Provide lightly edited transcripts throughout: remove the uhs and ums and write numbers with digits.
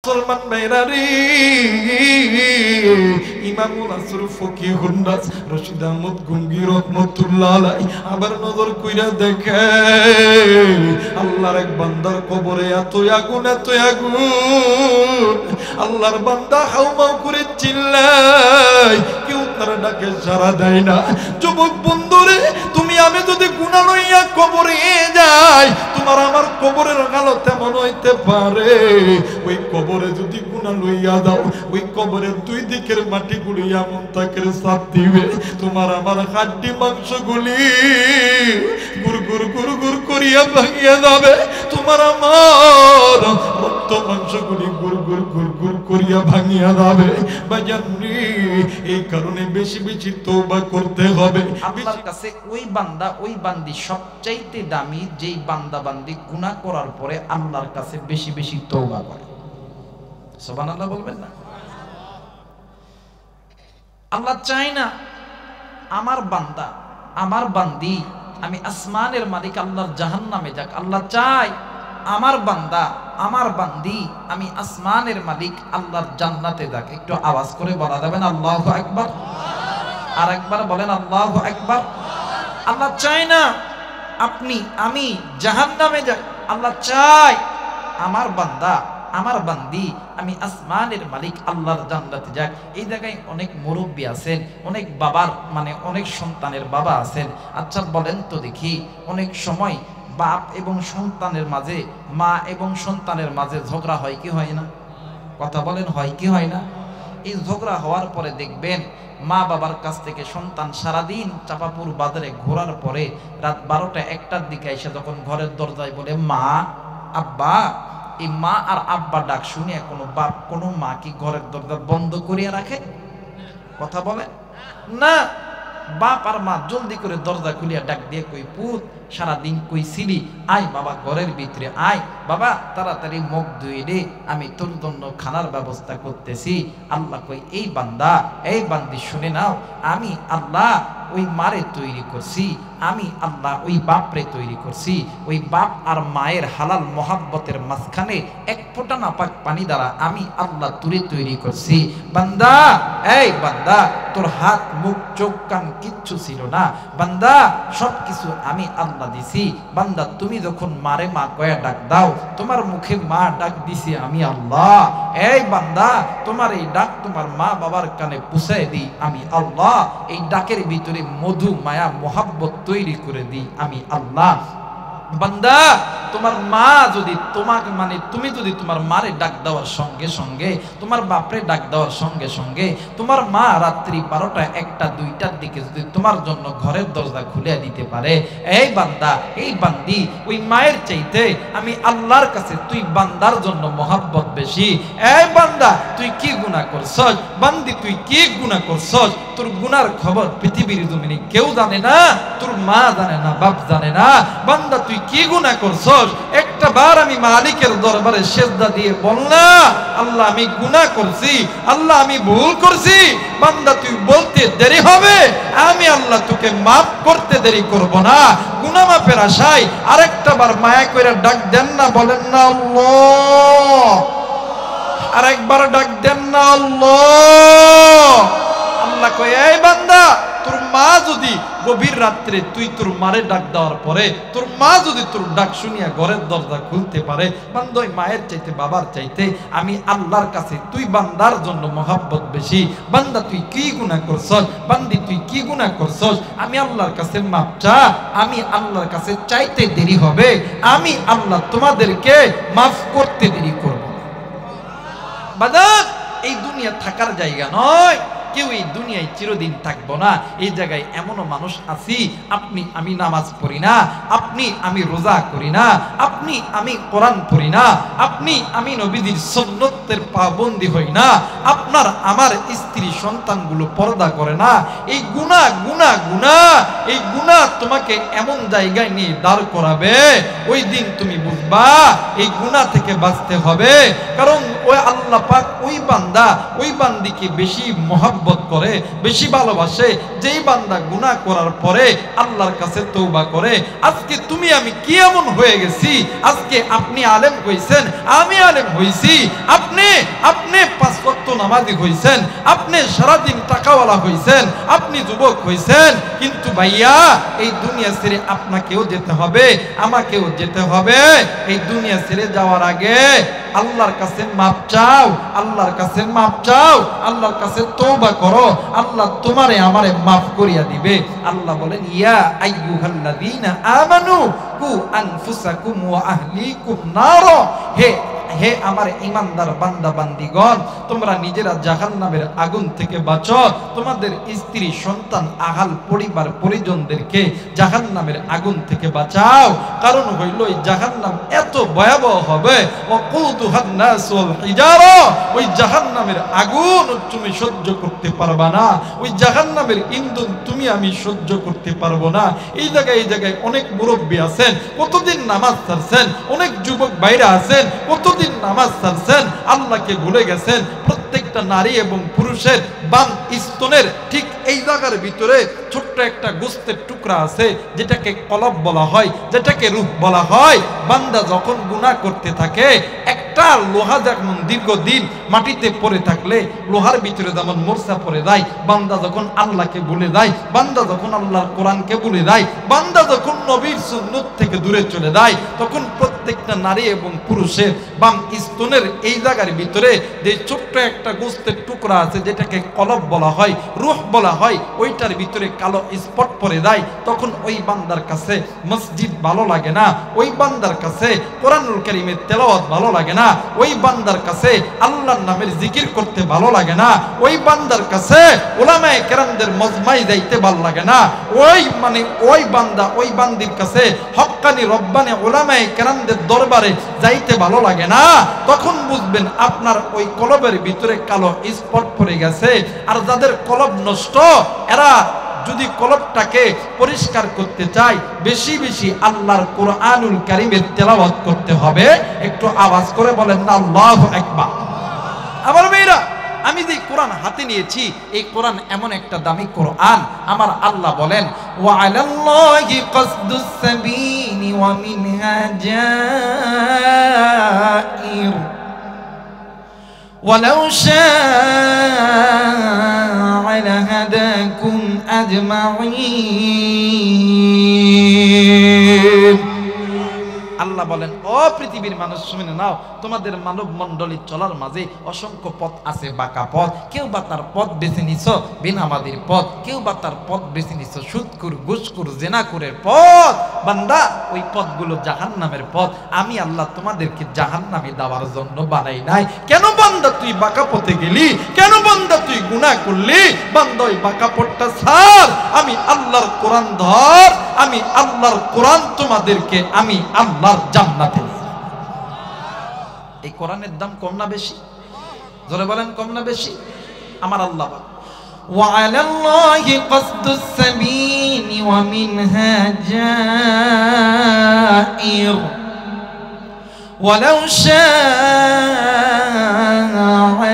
মুসলমান ভাইরা রে, ইমামুল আসর ফকিহুন নাস রশিদ আহমদ গঙ্গি রহমাতুল্লাহ আলাইহি আবার নজর কইরা দেখে আল্লাহর এক বান্দার কবরে এত আগুন, আল্লাহর বান্দা হাউমাউ করে চিল্লায়, কেউ তার ডাকে সাড়া দেয় না। যুবক বন্ধুরে, তুমি আমি যদি গুনাহ লইয়া কবরে যাই, তোমার আমার কবরের হালত এমন হইতে পারে, ওই কবরে যদি গুনাহ লইয়া দাও, ওই কবরের দুই দিকের মাটিগুলি এমন তাকে চাপ দিবে, তোমার আমার হাড্ডি মাংসগুলি গুড় গুড় গুড় গুড় করিয়া ভাঙিয়া যাবে, তোমার আমার রক্ত মাংসগুলি গুড় গুড় গুড় গুড় করিয়া ভাঙিয়া যাবে। বাজানরি, এই কারণে বেশি বেশি তওবা করতে হবে। আল্লাহর কাছে ওই বান্দা ওই বান্দি সবচাইতে দামি, যেই বান্দা বান্দি গুনাহ করার পরে আল্লাহর কাছে বেশি বেশি তওবা করে। সুবহানাল্লাহ বলবেন না? আল্লাহ চায় না আমার বান্দা আমার বান্দি আমি আসমানের মালিক আল্লাহর জাহান্নামে যাক। আল্লাহ চায় আমার বান্দা আমার বান্দি আমি আসমানের মালিক আল্লাহর জান্নাতে যাক। একটু আওয়াজ করে বলা যাবে না আল্লাহু আকবার? আর একবার বলেন আল্লাহু আকবার। আল্লাহ চায় না আপনি আমি জাহান্নামে যাই। আল্লাহ চায় আমার বান্দা আমার বান্দি আমি আসমানের মালিক আল্লাহর জান্নাতে যাক। এই জায়গায় অনেক মুরব্বী আছেন, অনেক বাবার অনেক সন্তানের বাবা আছেন। আচ্ছা বলেন তো দেখি, অনেক সময় বাপ এবং সন্তানের মাঝে, মা এবং সন্তানের মাঝে ঝগড়া হয় কি হয় না? কথা বলেন, হয় কি হয় না? এই ঝগড়া হওয়ার পরে দেখবেন মা বাবার কাছ থেকে সন্তান সারাদিন চাপাপুর বাজারে ঘোরার পরে রাত 12টা 1টার দিকে এসে যখন ঘরের দরজায় বলে মা আব্বা, এই মা আর আব্বা ডাক শুনিয়া কোনো বাপ কোনো মা কি ঘরের দরজা বন্ধ করিয়া রাখে? কথা বলে না। বাপ আর মা জলদি করে দরজা খুলিয়া ডাক দিয়ে কই, পুত সারাদিন কই ছিলি, আয় বাবা ঘরের ভিতরে আয়, বাবা তাড়াতাড়ি মুখ ধুয়ে দে, আমি তোর জন্য খানার ব্যবস্থা করতেছি। আল্লাহ কই, এই বান্দা এই বান্দি শুনে নাও, আমি আল্লাহ ওই মারে তৈরি করছি, আমি আল্লাহ ওই বাপরে তৈরি করছি। ওই বাপ আর মায়ের হালাল মোহাব্বতের মাঝখানে এক ফোঁটা নাপাক পানি দ্বারা আমি আল্লাহ তুলে তৈরি করছি। বান্দা এই বান্দা, তোর হাত মুখ চোখ কান কিচ্ছু ছিল না, বান্দা সবকিছু আমি আল্লাহ দিছি। বান্দা তুমি যখন মারে মা কয়া ডাক দাও, তোমার মুখে মা ডাক দিছি আমি আল্লাহ। এই বান্দা, তোমার এই ডাক তোমার মা বাবার কানে পৌঁছায় দিই আমি আল্লাহ। এই ডাকের ভিতরে মধু মায়া মোহাব্বত তৈরি করে দিই আমি আল্লাহ। বান্দা, তোমার মা যদি তোমাকে তুমি যদি তোমার মারে ডাক দেওয়ার সঙ্গে সঙ্গে, তোমার বাপরে ডাক দেওয়ার সঙ্গে সঙ্গে, তোমার মা রাত্রি 12টা 1টা 2টার দিকে যদি তোমার জন্য ঘরের দরজা খুলে দিতে পারে, এই বান্দা এই বান্দি, ওই মায়ের চাইতে আমি আল্লাহর কাছে তুই বান্দার জন্য মোহাব্বত বেশি। এই বান্দা, তুই কি গুনাহ করছস? বান্দি, তুই কি গুনাহ করছস? তোর গুনার খবর পৃথিবীর জমিনে কেউ জানে না, তোর মা জানে না, বাপ জানে না। বান্দা, তুই কি গুনাহ করছস? একটা বার আমি মালিকের দরবারে সিজদা দিয়ে বল না, আল্লাহ আমি গুনাহ করছি, আল্লাহ আমি ভুল করছি। বান্দা, তুই বলতে দেরি হবে, আমি আল্লাহ তোকে মাফ করতে দেরি করব না। গুনাহ মাফের আশায় আরেকটা বার মায়া করে ডাক দেন না, বলেন না আল্লাহ। আরেকবার ডাক দেন না আল্লাহ। আল্লাহ কয়, এই বান্দা, তোর মা যদি গভীর রাত্রে তুই তোর মারে ডাক দেওয়ার পরে তোর মা যদি তোর ডাক শুনিয়া ঘরের দরজা খুলতে পারে, বান্দা ওই মায়ের চাইতে বাবার চাইতে আমি আল্লাহর কাছে তুই বান্দার জন্য মোহাব্বত বেশি। বান্দা, তুই কি গুনাহ করছস? বান্দি, তুই কি গুনাহ করছস? আমি আল্লাহর কাছে মাপ চা, আমি আল্লাহর কাছে চাইতে দেরি হবে, আমি আল্লাহ তোমাদেরকে মাফ করতে দেরি করব। বাজার, এই দুনিয়া থাকার জায়গা নয়, কেউ এই দুনিয়ায় চিরদিন থাকবো না। এই জায়গায় এমনও মানুষ আছি, আপনি আমি নামাজ পড়ি না, আপনি আমি রোজা করি না, আপনি আমি কোরআন পড়ি না, আপনি আমি নবীজির সুন্নতের পাবন্দি হই না, আপনার আমার স্ত্রী সন্তানগুলো পর্দা করে না। এই গুনাহ গুনাহ গুনাহ, এই গুনাহ তোমাকে এমন জায়গায় নিয়ে দাঁড় করাবে, ওই দিন তুমি বুঝবা এই গুনাহ থেকে বাঁচতে হবে। কারণ ওই আল্লাহ পাক ওই বান্দা ওই বান্দিকে বেশি মহব্বত করে, বেশি ভালোবাসে যেই বান্দা গুনাহ করার পরে আল্লাহর কাছে তওবা করে। আজকে তুমি আমি কি এমন হয়ে গেছি, আজকে আপনি আলেম হইছেন, আমি আলেম হইছি, আপনি নামাজি হইছেন, আপনি সারাদিন টাকাওয়ালা হইছেন, আপনি যুবক হইছেন, কিন্তু ভাইয়া এই দুনিয়া ছেড়ে আপনাকেও যেতে হবে, আমাকেও যেতে হবে। এই দুনিয়া ছেড়ে যাওয়ার আগে আল্লাহর কাছে মাপ চাও, আল্লাহর কাছে মাপ চাও, আল্লাহর কাছে তওবা করো, আল্লাহ তোমারে আমারে মাফ করিয়া দিবে। আল্লাহ বলেন ইয়া আইয়ুহাল্লাযীনা আমানু কু আনফুসাকুম ওয়া আহলিকুম নার, হে আমার ঈমানদার বান্দা বান্দীগণ, তোমরা নিজেরা জাহান্নামের আগুন থেকে বাঁচো, তোমাদের স্ত্রী সন্তান আহাল পরিবার পরিজনদেরকে জাহান্নামের আগুন থেকে বাঁচাও। কারণ হইল এই জাহান্নাম এত ভয়াবহ হবে, ওয়াকুদুহান নাস ওয়াল হিজারা, ওই জাহান্নামের আগুন তুমি সহ্য করতে পারবা না, ওই জাহান্নামের ইন্ধন তুমি আমি সহ্য করতে পারবো না। এই জায়গায় অনেক মুরব্বী আছেন, কতদিন নামাজ ছাড়ছেন, অনেক যুবক ভাইরা আছেন, কতদিন নামাজ ছাড়ছেন, আল্লাহকে ভুলে গেছেন। প্রত্যেকটা নারী এবং পুরুষের বাম স্তনের ঠিক এই জায়গার ভিতরে ছোট্ট একটা গোস্তের টুকরা আছে, যেটাকে কলব বলা হয়, যেটাকে রূহ বলা হয়। বান্দা যখন গুনাহ করতে থাকে, একটা লোহা যেমন দীর্ঘদিন মাটিতে পড়ে থাকলে লোহার ভিতরে যেমন মোরচা পড়ে যায়, বান্দা যখন আল্লাহকে ভুলে যায়, বান্দা যখন আল্লাহর কোরআনকে ভুলে যায়, বান্দা যখন নবীর সুন্নাত থেকে দূরে চলে যায়, তখন প্রত্যেকটা নারী এবং পুরুষের বাম স্তনের এই জায়গার ভিতরে যে ছোট্ট একটা গোস্তের টুকরা আছে, যেটাকে কলব বলা হয়, রূহ বলা হয়, ওইটার ভিতরে কালো স্পট পড়ে যায়। তখন ওই বান্দার কাছে মসজিদ ভালো লাগে না, ওই বান্দার কাছে কোরআনুল কারীমের তেলাওয়াত ভালো লাগে না, ওই বান্দার কাছে আল্লাহর নামের জিকির করতে ভালো লাগে না, ওই বান্দার কাছে উলামায়ে কেরামদের মজমায় যাইতে ভালো লাগে না, ওই বান্দা ওই বান্দির কাছে হক্কানি রব্বানি উলামায়ে কেরামদের দরবারে যাইতে ভালো লাগে না। তখন বুঝবেন আপনার ওই কলবের ভিতরে কালো স্পট পড়ে গেছে। আর যাদের কলব নষ্ট, এরা যদি কলবটাকে পরিষ্কার করতে চায়, বেশি বেশি আল্লাহর কোরআনুল কারীমের তেলাওয়াত করতে হবে। একটু আওয়াজ করে বলেন না আল্লাহু আকবার। আমার মেয়েরা, আমি যে কোরআন হাতে নিয়েছি, এই কোরআন এমন একটা দামি কোরআন। আমার আল্লাহ বলেন ওয়া আলাল্লাহি কসদুস সাবিনি ওয়া মিনহা জাইর ওয়ালাউ শাআ লাহাদাকুম আজমাইন। আল্লাহ বলেন ও পৃথিবীর মানুষ শুনে নাও, তোমাদের মানব মণ্ডলী চলার মাঝে অসংখ্য পথ আছে, বাঁকা পথ। কেউ বা তার পথ বেছে নিছ বেনামাজির পথ, কেউ বা তার পথ বেছে নিছ সুদকুর ঘুষকুর জেনাকুরের পথ। বান্দা, ওই পথগুলো জাহান্নামের পথ। আমি আল্লাহ তোমাদেরকে জাহান্নামে দেওয়ার জন্য বানাই নাই। কেন বান্দা তুই বাঁকা পথে গেলি? কেন বান্দা তুই গুনাহ করলি? বান্দা ওই বাঁকা পথটা ছাড়, আমি আল্লাহর কোরআন ধর। আমি আল্লাহর কোরআন তোমাদেরকে আমি আল্লাহর জান্নাতে নিয়ে। এই কোরআনের দাম কম না বেশি? জোরে বলেন, কম না বেশি? আমার আল্লাহ বলেন ওয়া আলাল্লাহি কসদুস সাবিনি ওয়া মিনহা জাইর ওয়ালাউ শাআ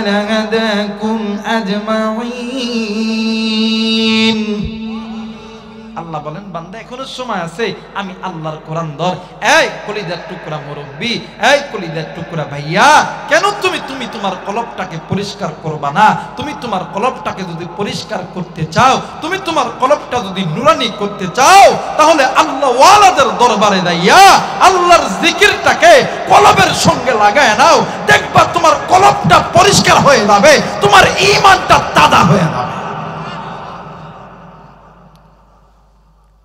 লাহাদাকুম আজমাইন। আল্লাহ বলেন বান্দা, এখনো সময় আছে, আমি আল্লাহর কোরআন ধর। এই কলিজার টুকরা মুরব্বী, এই কলিজার টুকরা ভাইয়া, কেন তুমি তোমার কলবটাকে পরিষ্কার করবা না? তুমি তোমার কলবটাকে যদি পরিষ্কার করতে চাও, তুমি তোমার কলবটা যদি নুরানি করতে চাও, তাহলে আল্লাহ ওয়ালাদের দরবারে যাইয়া আল্লাহর জিকিরটাকে কলবের সঙ্গে লাগায় নাও। দেখবা তোমার কলবটা পরিষ্কার হয়ে যাবে, তোমার ঈমানটা তাজা হয়ে যাবে।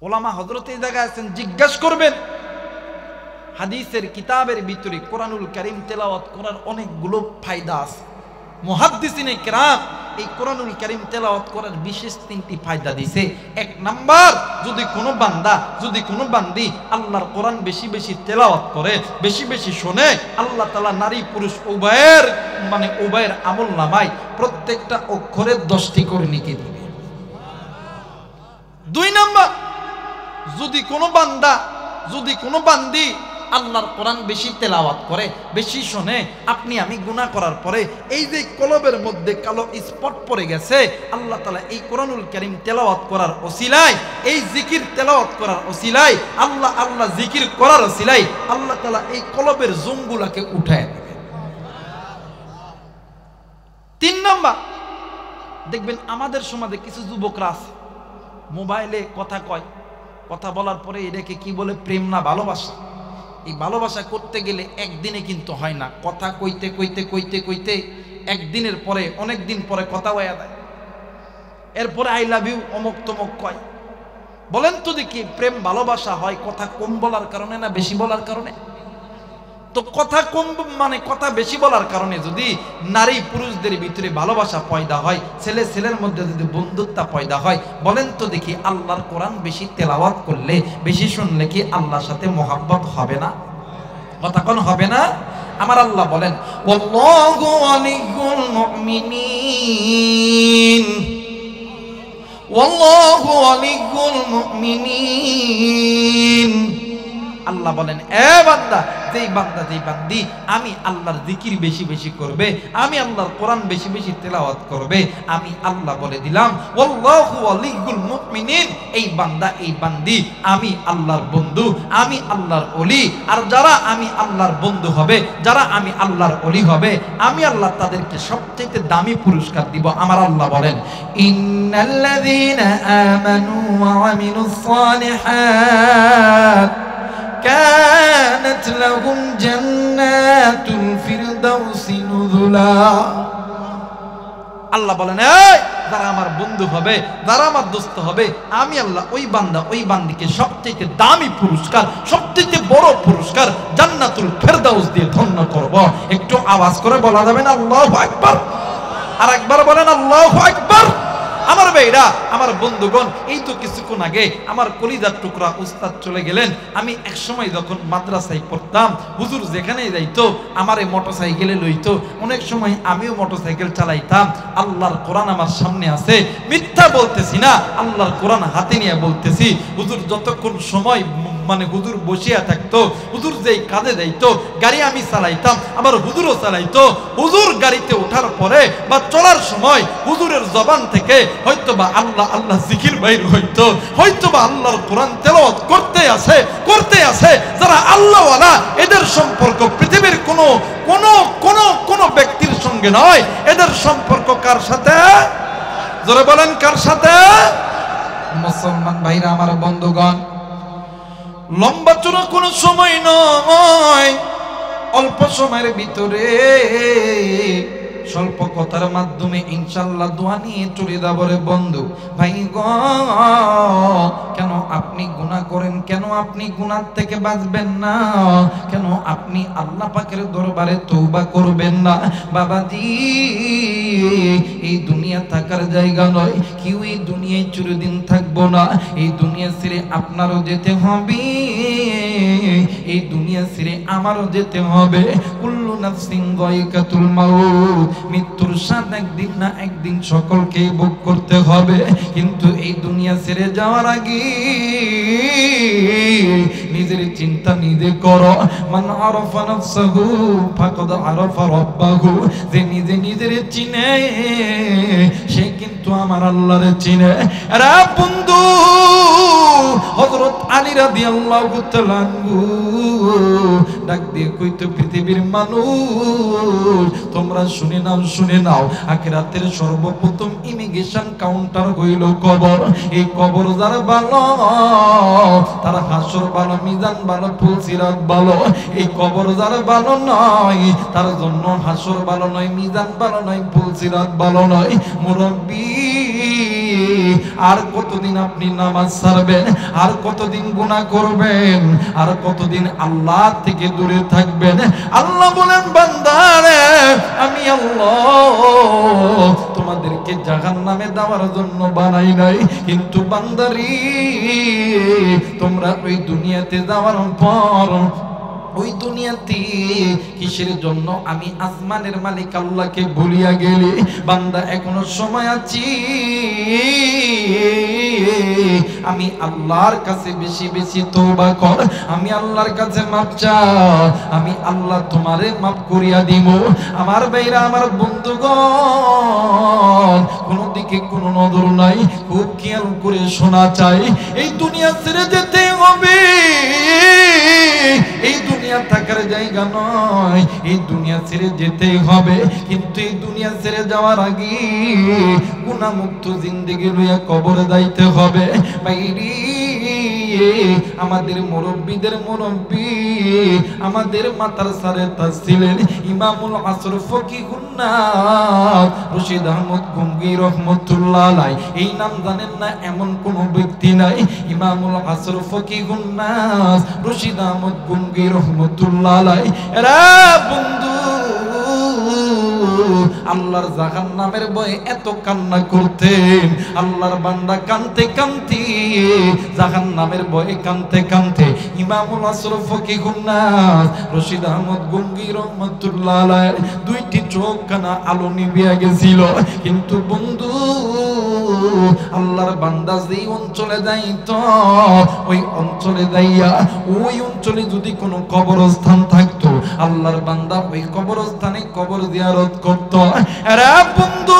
ওলামা হযরত এই জায়গায় আছেন, জিজ্ঞাসা করবেন। হাদিসের কিতাবের ভিতরে কোরআনুল কারীম তেলাওয়াত করার অনেকগুলো ফায়দা আছে। মুহাদ্দিসিনে কেরাম এই কোরআনুল কারীম তেলাওয়াত করার বিশেষ 3টি ফায়দা দিয়েছে। 1 নাম্বার, যদি কোনো বান্দা, যদি কোনো বান্দি আল্লাহর কোরআন বেশি বেশি তেলাওয়াত করে, বেশি বেশি শোনে, আল্লাহ তাআলা নারী পুরুষ উভয়ের আমল নামায় প্রত্যেকটা অক্ষরের 10টি করে নেকি দিবে। 2 নাম্বার, যদি কোনো বান্দা, যদি কোনো বান্দি আল্লাহর কোরআন বেশি তেলাওয়াত করে, বেশি শোনে, আপনি আমি গুনাহ করার পরে এই যে কলবের মধ্যে কালো স্পট পড়ে গেছে, আল্লাহ তাআলা এই কোরআনুল কারীম তেলাওয়াত করার ওসিলায়, এই জিকির তেলাওয়াত করার ওসিলায়, আল্লাহ জিকির করার ওসিলায় আল্লাহ তাআলা এই কলবের জুমগুলাকে উঠায় দেবে। 3 নাম্বার, দেখবেন আমাদের সমাজে কিছু যুবকরা আছে মোবাইলে কথা কয়, কথা বলার পরে এটাকে কি বলে প্রেম না ভালোবাসা। এই ভালোবাসা করতে গেলে একদিনে কিন্তু হয় না, কথা কইতে কইতে কইতে কইতে একদিনের পরে অনেক দিন পরে কথা হয়ে যায়, এরপরে আই লাভ ইউ অমুক তমুক কয়। বলেন তো দেখি প্রেম ভালোবাসা হয় কথা কম বলার কারণে না বেশি বলার কারণে? তো কথা কম মানে কথা বেশি বলার কারণে যদি নারী পুরুষদের ভিতরে ভালোবাসা পয়দা হয়, ছেলে ছেলের মধ্যে যদি বন্ধুত্ব পয়দা হয়, বলেন তো দেখি আল্লাহর কোরআন বেশি তেলাওয়াত করলে বেশি শুনলে কি আল্লাহর সাথে মোহাব্বত হবে না? কথা কোন হবে না? আমার আল্লাহ বলেন ওয়াল্লাহু ওয়ালিয়ুল মুমিনিন, ওয়াল্লাহু ওয়ালিয়ুল মুমিনিন। আল্লাহ বলেন এ বান্দা, যেই বান্দা যেই বান্দি আমি আল্লাহর জিকির বেশি বেশি করবে, আমি আল্লাহর কোরআন বেশি বেশি তেলাওয়াত করবে, আমি আল্লাহ বলে দিলাম ওয়াল্লাহু ওয়ালিয়ুল মুমিনিন, এই বান্দা এই বান্দি আমি আল্লাহর বন্ধু, আমি আল্লাহর ওলি। আর যারা আমি আল্লাহর বন্ধু হবে, যারা আমি আল্লাহর ওলি হবে, আমি আল্লাহ তাদেরকে সবচেয়ে দামি পুরস্কার দিব। আমার আল্লাহ বলেন ইন্নাল্লাযীনা আমানু ওয়া আমিলুস সালিহাত কানাত লাহুম জান্নাতুল ফিরদাউসি নুজুলা। আল্লাহ বলেন এই যারা আমার বন্ধু হবে, যারা আমার দোস্ত হবে, আমি আল্লাহ ওই বান্দা ওই বান্দিকে সবচেয়ে দামি পুরস্কার, সবচেয়ে বড় পুরস্কার জান্নাতুল ফিরদাউস দিয়ে ধন্য করব। একটু আওয়াজ করে বলা যাবে না আল্লাহু আকবার? আর একবার বলেন আল্লাহু আকবার। আমার ভাইরা, আমার বন্ধুগণ, এই তো কিছুক্ষণ আগে আমার কলিজার টুকরা উস্তাদ চলে গেলেন। আমি এক সময় যখন মাদ্রাসায় পড়তাম, হুজুর যেখানেই যাইতো আমারে মোটরসাইকেলে লইতো, অনেক সময় আমিও মোটরসাইকেল চালাইতাম। আল্লাহর কোরআন আমার সামনে আছে, মিথ্যা বলতেছি না, আল্লাহর কোরআন হাতে নিয়ে বলতেছি। হুজুর যতক্ষণ সময় মানে হুজুর বসিয়া থাকতো, হুজুর যেই কাজে যাইতো, গাড়ি আমি চালাইতাম, আবার হুজুরও চালাইতো। হুজুর গাড়িতে ওঠার পরে বা চলার সময় হুজুরের জবান থেকে হয়তোবা আল্লাহ আল্লাহ জিকির বাইর হইতো, হয়তোবা আল্লাহর কোরআন তেলাওয়াত করতে আছে। যারা আল্লাহওয়ালা, এদের সম্পর্ক পৃথিবীর কোনো ব্যক্তির সঙ্গে নয়, এদের সম্পর্ক কার সাথে? জোরে বলেন কার সাথে? মুসলমান ভাইরা, আমার বন্ধুগণ, লম্বা চূড়া কোনো সময় নয়, অল্প সময়ের ভিতরে স্বল্প কথার মাধ্যমে ইনশাআল্লাহ দোয়া নিয়ে চলে যাবো রে বন্ধু। ভাই গো, কেন আপনি গুনাহ করেন? কেন আপনি গুনাহ থেকে বাঁচবেন না? কেন আপনি আল্লাহ পাকের দরবারে তওবা করবেন না? বাবাজি, এই দুনিয়া থাকার জায়গা নয়, কেউ এই দুনিয়ায় চিরদিন থাকবো না। এই দুনিয়া ছেড়ে আপনারও যেতে হবে, এই দুনিয়া ছেড়ে আমারও যেতে হবে। কুল্লু নাফসিন যায়িকাতুল মাউত, মৃত্যুর স্বাদ একদিন না একদিন সকলকে ভোগ করতে হবে। কিন্তু এই দুনিয়া ছেড়ে যাওয়ার আগে নিজের চিন্তা নিজে করো। মান আরাফা নাফসাহু ফাকাদ আরাফা রাব্বাহু, যে নিজে নিজের চিনে সে কিন্তু আমার আল্লাহরে চিনে। আরে বন্ধু, হযরত আলী রাদিয়াল্লাহু তাআলা আনহু ডাক দিয়ে কইতো, পৃথিবীর মানুষ তোমরা শুনে নাও, আখিরাতের সর্বপ্রথম ইমিগ্রেশন কাউন্টার হইল কবর। এই কবর যারা ভালো, তারা হাসর ভালো, মিজান ভালো, ফুলসিরাত ভালো। এই কবর যারা ভালো নয়, তার জন্য হাসর ভালো নয়, মিজান ভালো নয়, ফুলসিরাত ভালো নয়। মুরব্বী, আর কতদিন আপনি নামাজ ছাড়বেন? আর কতদিন গুনাহ করবেন? আর কতদিন আল্লাহ থেকে দূরে থাকবেন? আল্লাহ বলেন, বান্দারে আমি আল্লাহ তোমাদেরকে জাহান্নামে দেওয়ার জন্য বানাই নাই, কিন্তু বান্দারি তোমরা ওই দুনিয়াতে যাওয়ার পর ওই দুনিয়াতে কিসের জন্য আমি আসমানের মালিক আল্লাহকে ভুলিয়া গেলি? বান্দা, এখনো সময় আছে, আমি আল্লাহর কাছে বেশি বেশি তওবা কর, আমি আল্লাহর কাছে মাপ চা, আমি আল্লাহ তোমারে মাফ করিয়া দিব। আমার ভাইরা, আমার বন্ধুগণ, কোন দিকে কোনো নজর নাই, খুব খেয়াল করে শোনা চাই। এই দুনিয়া ছেড়ে যেতে হবে, এই দুনিয়া থাকার জায়গা নয়, এই দুনিয়া ছেড়ে যেতেই হবে। কিন্তু এই দুনিয়া ছেড়ে যাওয়ার আগে গুনাহমুক্ত জিন্দেগি লইয়া কবরে যাইতে হবে। বাইরে আমাদের মুরব্বীদের মুরব্বী, আমাদের মাতার সারে ছিলেন ইমামুল আসর ফকিহুন নাস রশিদ আহমদ গঙ্গী রহমতুল্লাহ আলাইহি। এই নাম জানেন না এমন কোন ব্যক্তি নাই। ইমামুল আসর ফকিহুন নাস রশিদ আহমদ গঙ্গী রহমতুল্লাহ আলাইহি। এরা বন্ধু আল্লাহর জাহান্নামের ভয়ে এত কান্না করতেন, আল্লাহর বান্দা কানতে কানতে জাহান্নামের ভয়ে কানতে কানতে ইমামুল আসর ফকিহুন নাস রশিদ আহমদ গঙ্গী রহমাতুল্লাহ আলাইহি দুইটি চোখ কানা আলো নিভিয়া গেছিল। কিন্তু বন্ধু আল্লাহর বান্দা যেই অঞ্চলে যাইত, ওই অঞ্চলে যাইয়া ওই অঞ্চলে যদি কোনো কবরস্থান থাকতো, আল্লাহর বান্দা ওই কবরস্থানে কবর জিয়ারত করত। এরা বন্ধু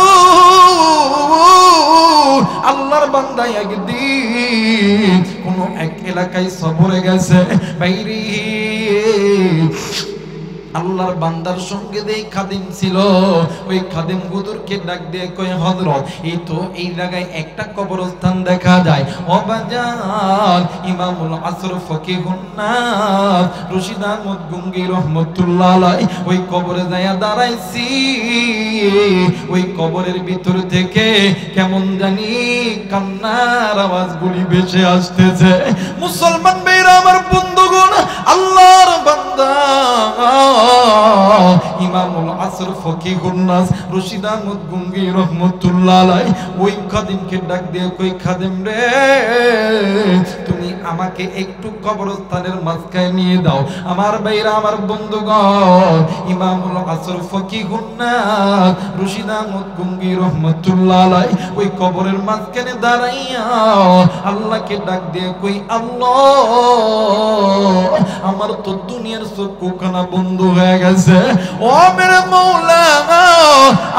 আল্লাহর বান্দা একদিন কোন এক এলাকায় সফরে গেছে। বাইরে আল্লাহর বান্দার সঙ্গে যেই খাদিম ছিল, ওই খাদিম হুজুরকে ডাক দিয়ে কয়, হযরত এই তো এই জায়গায় একটা কবরস্থান দেখা যায়, ও বাজার ইমামুল আসর ফকিহুন নাস রশিদ আহমদ গঙ্গী রহমতুল্লাহ আলাইহি ওই কবরে যায়া দাঁড়াইছি। ওই কবরের ভিতর থেকে কেমন জানি কান্নার আওয়াজগুলি ভেসে আসতেছে। মুসলমান ভাইরা আমার বন্ধুগণ, আল্লাহর বান্দা ইমামুল আসর ফকিহুন নাস রশিদ আহমদ গঙ্গী রহমতুল্লাহ আলাইহি ওই খাদিমকে ডাক দিয়ে কই, খাদিম রে তুমি আমাকে একটু কবরস্থানের মাঝখানে নিয়ে দাও। আমার ভাইরা আমার বন্ধুগণ, ইমামুল আসর ফকিহুন নাস রশিদ আহমদ গঙ্গী রহমতুল্লাহ আলাইহি ওই কবরের মাঝখানে দাঁড়াইয়া আল্লাহকে ডাক দিয়ে কই, আল্লাহ আমার তো দুনিয়ার চক্ষুখানা বন্ধ হয়ে গেছে। ও মেরে মৌলা,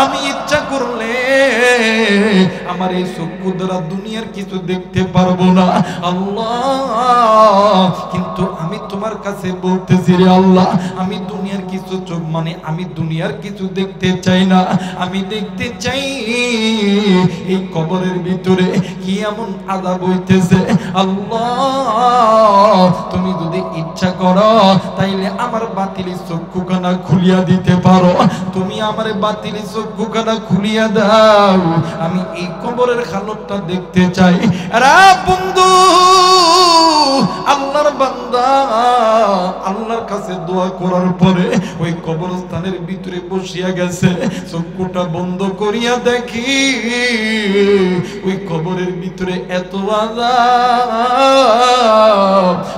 আমি ইচ্ছা করলে আমার এই চক্ষু দ্বারা দুনিয়ার কিছু দেখতে পারবো না আল্লাহ, কিন্তু আমি তোমার কাছে বলতেছি রে আল্লাহ, আমি দুনিয়ার কিছু চোখ আমি দুনিয়ার কিছু দেখতে চাই না। আমি দেখতে চাই এই কবরের ভিতরে কি এমন আযাব হইতেছে। আল্লাহ তুমি যদি ইচ্ছা করো তাইলে আমার বাতিলি চক্ষুখানা খুলিয়া দিতে পারো। তুমি আমার বাতিলি চক্ষুখানা খুলিয়া দাও, আমি এই কবরের হালতটা দেখতে চাই। আরে বন্ধু আল্লাহর বান্দা আল্লাহর কাছে দোয়া করার পরে ওই কবরস্থানের ভিতরে বসিয়া গেছে। চক্ষুটা বন্ধ করিয়া দেখি ওই কবরের ভিতরে এত আযাব,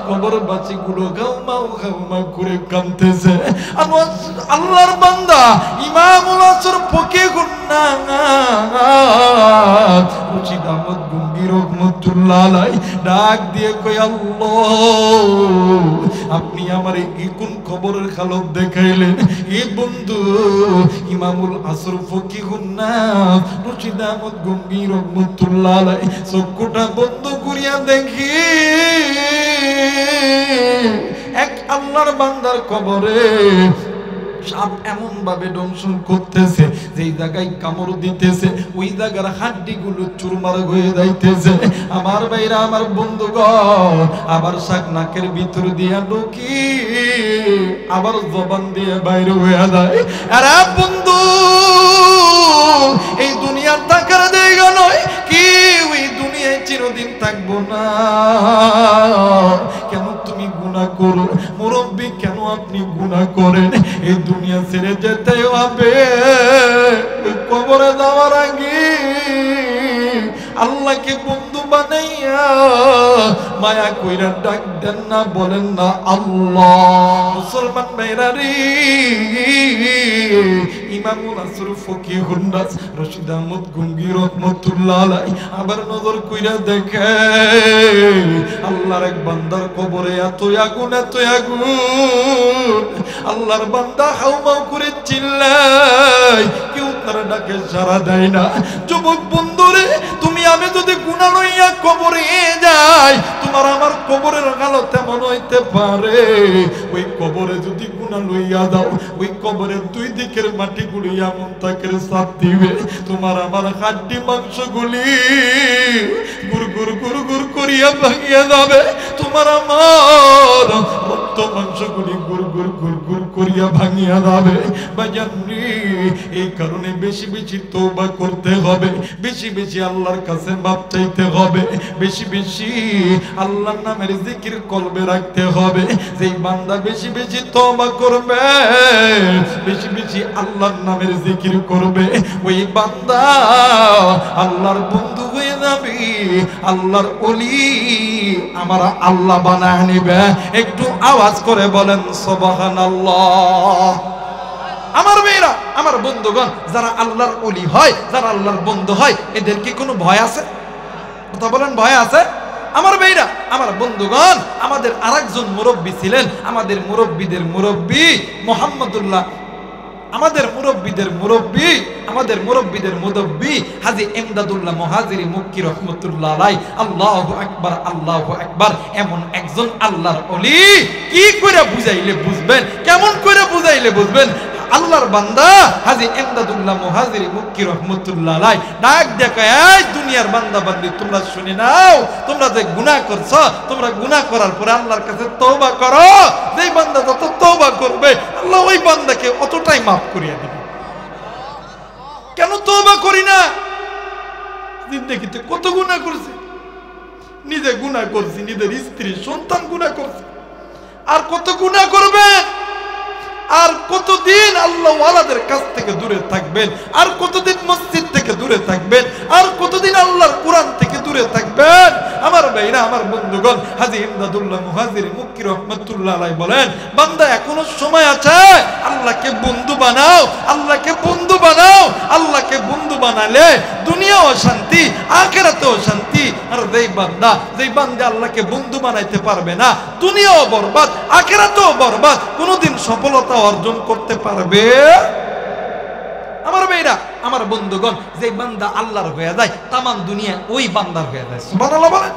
কবরবাসী গুলো গাউমাউ গাউমাউ করে কাঁদতেছে। আল্লাহর বান্দা ইমামুল আসর ফকিহুন নাস রশিদ আহমদ গঙ্গী রহমতুল্লাহ আলাইহি ডাক দিয়ে কই, আল্লাহ আপনি আমার এই কোন কবরের হালত দেখাইলেন। এই বন্ধু ইমামুল আসর ফকিহুন নাস রশিদ আহমদ গঙ্গী রহমতুল্লাহ আলাইহি চক্ষুটা বন্ধ করিয়া দেখি এক আল্লাহর বান্দার কবরে সাপ এমন ভাবে দংশন করতেছে, যেই জায়গায় কামড় দিতেছে ওই জায়গার হাড্ডি গুলো চুরমার হয়ে যাইতেছে। আমার ভাইরা আমার বন্ধুগণ, আবার শাক নাকের ভিতর দিয়া ঢুকি আবার জবান দিয়ে বাইরে হয়ে যায়। আরে বন্ধু এই দুনিয়ার থাকার জায়গা নয়, কি ওই দুনিয়ায় চিরদিন থাকবো না। কেন তুমি গুনাহ করো মুরব্বী, কেন আপনি গুনাহ করেন? এই দুনিয়া ছেড়ে যেতে হবে। কবরে যাওয়ার আগে আল্লাহকে বন্ধু বানাইয়া মায়া কইরা ডাক দেন না, বলেন না আল্লাহ। মুসলমান ভাইরা রে, ইমামুল আসর ফকিহুন নাস রশিদ আহমদ গঙ্গী রহমতুল্লাহ আলাইহি আবার নজর কইরা দেখে আল্লাহর এক বান্দার কবরে এত আগুন এত আগুন। আল্লাহর বান্দা হাউমাউ করে চিল্লায়, কেউ তার ডাকে সাড়া দেয় না। যুবক বন্ধুরে, তুমি আমি যদি গুনাহ লইয়া কবরে যাই, তোমার আমার কবরের হালত এমন হইতে পারে, ওই কবরে যদি গুনাহ লইয়া দাও, ওই কবরের দুই দিকের মাটিগুলি এমন তাকে চাপ দিবে, তোমার আমার হাড্ডি মাংসগুলি গুড় গুড় গুড় গুড় করিয়া ভাঙিয়া যাবে, তোমার আমার রক্ত মাংসগুলি গুড় গুড় গুড় গুড় করিয়া ভাঙিয়া যাবে। ভাইজানরে, এই কারণে বেশি বেশি তওবা করতে হবে, বেশি বেশি আল্লাহর কাছে মাপ চাইতে হবে, বেশি বেশি আল্লাহর নামের জিকির কলবে রাখতে হবে। যেই বান্দা বেশি বেশি তওবা করবে, বেশি বেশি আল্লাহর নামের জিকির করবে, ওই বান্দা আল্লাহর বন্ধু হয়ে যাবে, আল্লাহর ওলি আমার আল্লাহ বানায় নিবে। একটু আওয়াজ করে বলেন সুবহানাল্লাহ। আমার মেয়েরা, আমার বন্ধুগণ, যারা আল্লাহর ওলি হয়, যারা আল্লাহর বন্ধু হয়, এদের কি কোনো ভয় আছে? কথা বলেন, ভয় আছে? আমার মেয়েরা, আমার বন্ধুগণ, আমাদের আরেকজন মুরব্বী ছিলেন, আমাদের মুরব্বীদের মুরব্বী মুহাম্মদুল্লাহ, আমাদের মুরব্বীদের মুরব্বী, আমাদের মুরব্বীদের মুরব্বী হাজী ইমদাদুল্লাহ মুহাজিরি মুক্কি রহমতুল্লাহ আলাইহি। আল্লাহু আকবার, আল্লাহু আকবার। এমন একজন আল্লাহর ওলি, কি করে বুঝাইলে বুঝবেন, কেমন করে বুঝাইলে বুঝবেন? আল্লাহর বান্দা হাজী ইমদাদুল্লাহ মুহাজিরি মুক্কি রহমতুল্লাহ আলাইহি ডাক দেখে, এই দুনিয়ার বান্দা বান্দি, তোমরা শুনে নাও, তোমরা যে গুনাহ করছো, তোমরা গুনাহ করার পরে আল্লাহর কাছে তওবা করো। যেই বান্দা যত তওবা করবে, আল্লাহ ওই বান্দাকে অতটাই মাফ করিয়ে দিবে। কেন তওবা করি না? জিন্দেগিতে কত গুনাহ করছি, নিজে গুনাহ করছি, নিজের স্ত্রী সন্তান গুনাহ করছি, আর কত গুনাহ করবেন? আর কতদিন আল্লাহ ওয়ালাদের কাছ থেকে দূরে থাকবেন? আর কতদিন মসজিদ থেকে দূরে থাকবেন? আর কতদিন আল্লাহর কোরআন থেকে দূরে থাকবেন? আমার ভাইরা, আমার বন্ধুগণ, হাজী ইমদাদুল্লাহ মুহাজিরি মুক্কি রহমতুল্লাহ আলাইহি বলেন, বান্দা এখনো সময় আছে, আল্লাহকে বন্ধু বানাও, আল্লাহকে বন্ধু বানাও। আল্লাহকে বন্ধু বানালে দুনিয়াও শান্তি, আখিরাতেও শান্তি। আর যেই বান্দা আল্লাহকে বন্ধু বানাইতে পারবে না, দুনিয়াও বরবাদ, আখিরাতেও বরবাদ, কোনোদিন সফলতা অর্জন করতে পারবে? আমার ভাইরা, আমার বন্ধুগণ, যে বান্দা আল্লাহর হয়ে যায়, তামাম দুনিয়া ওই বান্দার হয়ে যায়। সুবহানাল্লাহ বলেন।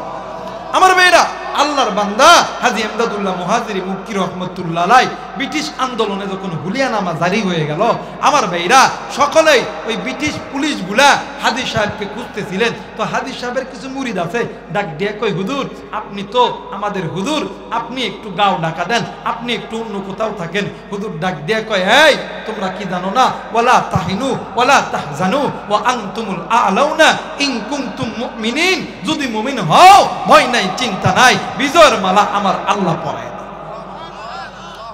আমার ভাইরা, আল্লাহর বান্দা হাজী ইমদাদুল্লাহ মুহাজিরি মুক্কি রহমতুল্লাহ আলাইহি ব্রিটিশ আন্দোলনে যখন হুলিয়ানামা জারি হয়ে গেল, আমার ভাইরা সকলেই ওই ব্রিটিশ পুলিশগুলা হাজী সাহেবকে খুঁজতেছিলেন। তো হাজী সাহেবের কিছু মুরিদ আছে, ডাক দিয়ে কই, হুজুর আপনি তো আমাদের হুজুর, আপনি একটু গাও ডাকা দেন, আপনি একটু অন্য কোথাও থাকেন। হুজুর ডাক দিয়ে কয়, এই তোমরা কি জানো না, ওয়ালা তাহিনু ওয়ালা তাহজানু ওয়া আনতুমুল আ'লাউনা ইন কুনতুম মুমিনিন, যদি মুমিন হও ভয় নাই, চিন্তা নাই, বিজয়ের মালা আমার আল্লাহ পরায় দেন।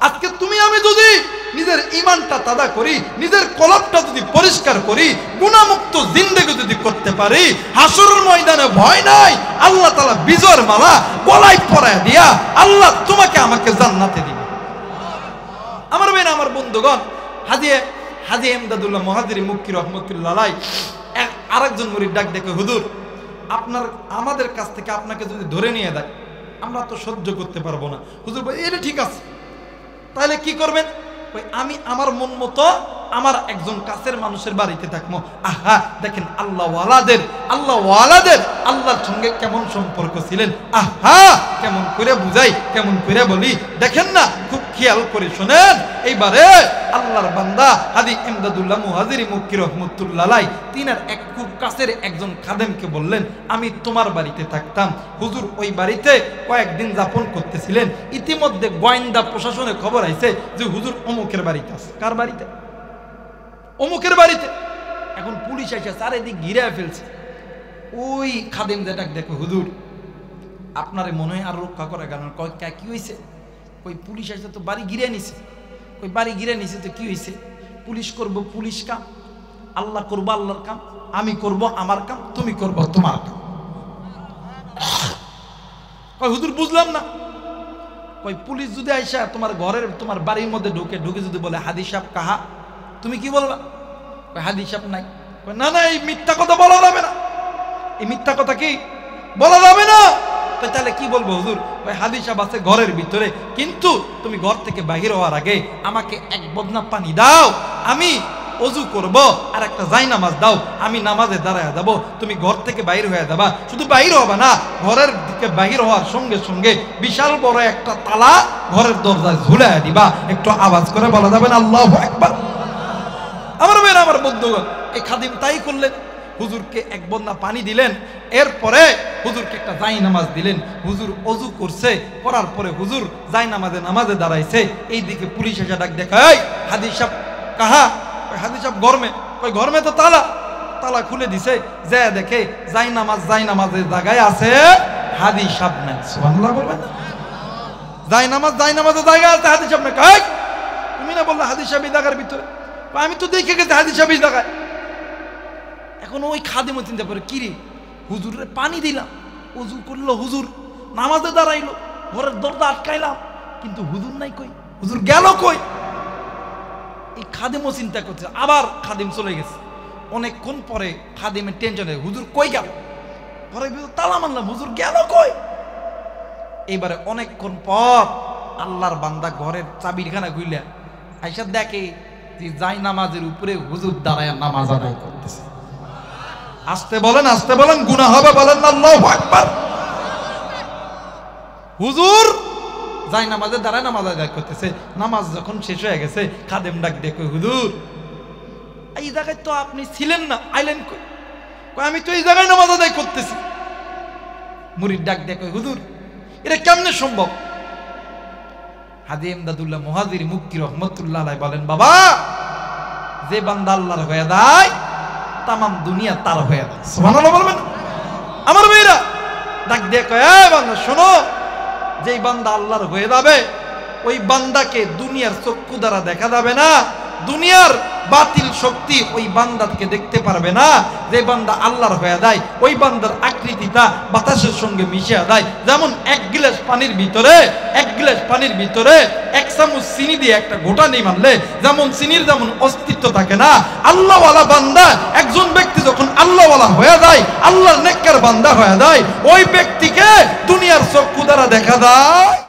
আজকে তুমি আমি যদি নিজের ঈমানটা তাজা করি, নিজের কলবটা যদি পরিষ্কার করি, গুনাহমুক্ত জিন্দেগি যদি করতে পারি, হাসরের ময়দানে ভয় নাই, আল্লাহ তাআলা বিজয়ের মালা গলায় পরায় দিয়া আল্লাহ তোমাকে আমাকে জান্নাতে দিবে। আমার ভাই, আমার বন্ধুগণ, হাজী ইমদাদুল্লাহ মুহাজিরি মুক্কি রহমতুল্লাহ আলাইহি আরেকজন মুরিদ ডাক দেখে, হুজুর আপনার আমাদের কাছ থেকে আপনাকে যদি ধরে নিয়ে দেয়, আমরা তো সহ্য করতে পারবো না। হুজুর ভাই, এটা ঠিক আছে, তাহলে কি করবেন? আমি আমার মন মতো আমার একজন কাছের মানুষের বাড়িতে থাকবো। আহা, দেখেন আল্লাহ ওয়ালাদের আল্লাহর সঙ্গে কেমন সম্পর্ক ছিলেন। আহা, কেমন করে বুঝাই, কেমন করে বলি, দেখেন না, খুব খেয়াল করে শোনেন। এইবারে আল্লাহর বান্দা হাজী ইমদাদুল্লাহ মুহাজিরি মুক্কি রহমতুল্লাহ আলাইহি তিনার এক খুব কাছের একজন খাদেমকে বললেন, আমি তোমার বাড়িতে থাকতাম। হুজুর ওই বাড়িতে কয়েকদিন যাপন করতেছিলেন। ইতিমধ্যে গোয়েন্দা প্রশাসনে খবর আইছে যে হুজুর অমুকের বাড়িতে আছে। কার বাড়িতে? অমুকের বাড়িতে। এখন পুলিশ এসে চারিদিক ঘিরে ফেলছে। ওই খাদেম যেটা দেখো, হুজুর আপনারে মনে হয় আর রক্ষা করে গেল। কি হয়েছে? ওই পুলিশ এসে তো বাড়ি ঘিরে নিছে। ওই বাড়ি ঘিরে নিছে তো কি হয়েছে? পুলিশ করব পুলিশ কাম, আল্লাহ করবো আল্লাহর কাম, আমি করব আমার কাম, তুমি করব তোমার কাম। হুজুর বুঝলাম না। কই পুলিশ যদি আইসা তোমার ঘরের তোমার বাড়ির মধ্যে ঢুকে যদি বলে হাদী সাহেব কাহা, তুমি কি বলবা? হাদী সাহেব নাই। না না, এই মিথ্যা কথা বলা যাবে না, এই মিথ্যা কথা কি বলা যাবে না। তাহলে কি বলবো? হুজুর ওই হাদী সাহেব আছে ঘরের ভিতরে, কিন্তু তুমি ঘর থেকে বাহির হওয়ার আগে আমাকে এক বদনা পানি দাও, আমি অজু করব আর একটা যাই নামাজ দাও, আমি নামাজে দাঁড়ায় যাব, তুমি ঘর থেকে বাইর হয়ে যাবা। শুধু বাইর হবে না, ঘরের দিকে বাইর হওয়ার সঙ্গে সঙ্গে বিশাল বড় একটা তালা ঘরের দরজায় ঝুলাই দিবা। একটু আওয়াজ করে বলা যাবে না আল্লাহু আকবার? আমার মেয়েরা, আমার বন্ধুগণ, এই খাদিম তাই করলেন। হুজুরকে এক বন্যা পানি দিলেন, এরপরে হুজুরকে একটা জাই নামাজ দিলেন। হুজুর অজু করছে, করার পরে হুজুর জাই নামাজে দাঁড়াইছে। এইদিকে পুলিশ এসে ডাক দেখায়, হাদি সাহেব কাহা? হাদি সাহেব ঘরমে। কই ঘরমে তো তালা, তালা খুলে দিছে। যে দেখে জাই নামাজের জায়গায় আছে, হাদি সাহেব নাই। সুবহানাল্লাহ বলবেন না? জাই নামাজের জায়গায় আছে, হাদি সাহেব নাই। কই তুমি না বললা হাদি সাহেব এই জায়গার ভিতরে? আমি তো দেখে গেছি হাদি সাহেব এই জায়গায়। এখন ওই খাদিমও চিন্তা করে, কি রে, হুজুরে পানি দিলাম, অজু করলো, হুজুর নামাজে দাঁড়াইলো, ঘরের দরজা আটকাইলাম, কিন্তু হুজুর নাই, কই হুজুর গেল কই? এই খাদিমও চিন্তা করছে। আবার খাদিম চলে গেছে। অনেকক্ষণ পরে খাদিমের টেনশনে, হুজুর কই গেল? ঘরের ভিতর তালা মারলাম, হুজুর গেল কই? এবারে অনেকক্ষণ পর আল্লাহর বান্দা ঘরের চাবিখানা খুইলা আইসা দেখে যে জাই নামাজের উপরে হুজুর দাঁড়ায় নামাজ আদায় করতেছে। আসতে বলেন, গুনাহ হবে বলেন না আল্লাহু আকবার। হুজুর যাই নামাজে দাঁড়ায় নামাজ আদায় করতেছে। নামাজ যখন শেষ হয়ে গেছে, খাদেম ডাক দেখো, হুজুর এই জায়গায় তো আপনি ছিলেন না, আইলেন কই? আমি তো এই জায়গায় নামাজ আদায় করতেছি। মুরিদ ডাক দেখো, হুজুর এটা কেমনে সম্ভব? হাজী ইমদাদুল্লাহ মুহাজির মুক্তি রহমতুল্লাহ আলাইহি বলেন, বাবা যে বান্দা আল্লাহর হয়ে যায়, তামাম দুনিয়া তার হয়ে যায়। সুবহানাল্লাহ বলবেন? আমার মেয়েরা ডাক দিয়ে কয়, এই বান্দা শোনো, যেই বান্দা আল্লাহর হয়ে যাবে, ওই বান্দাকে দুনিয়ার চক্ষু দ্বারা দেখা যাবে না, দুনিয়ার বাতিল শক্তি ওই বান্দাকে দেখতে পারবে না। যে বান্দা আল্লাহর হয়ে যায়, ওই বান্দার আকৃতিটা বাতাসের সঙ্গে মিশে যায়। যেমন এক গ্লাস পানির ভিতরে এক চামচ চিনি দিয়ে একটা ঘোটানি মারলে যেমন চিনির যেমন অস্তিত্ব থাকে না, আল্লাহওয়ালা বান্দা, একজন ব্যক্তি যখন আল্লাহওয়ালা হয়ে যায়, আল্লাহর নেককার বান্দা হয়ে যায়, ওই ব্যক্তিকে দুনিয়ার চক্ষু দ্বারা দেখা যায়।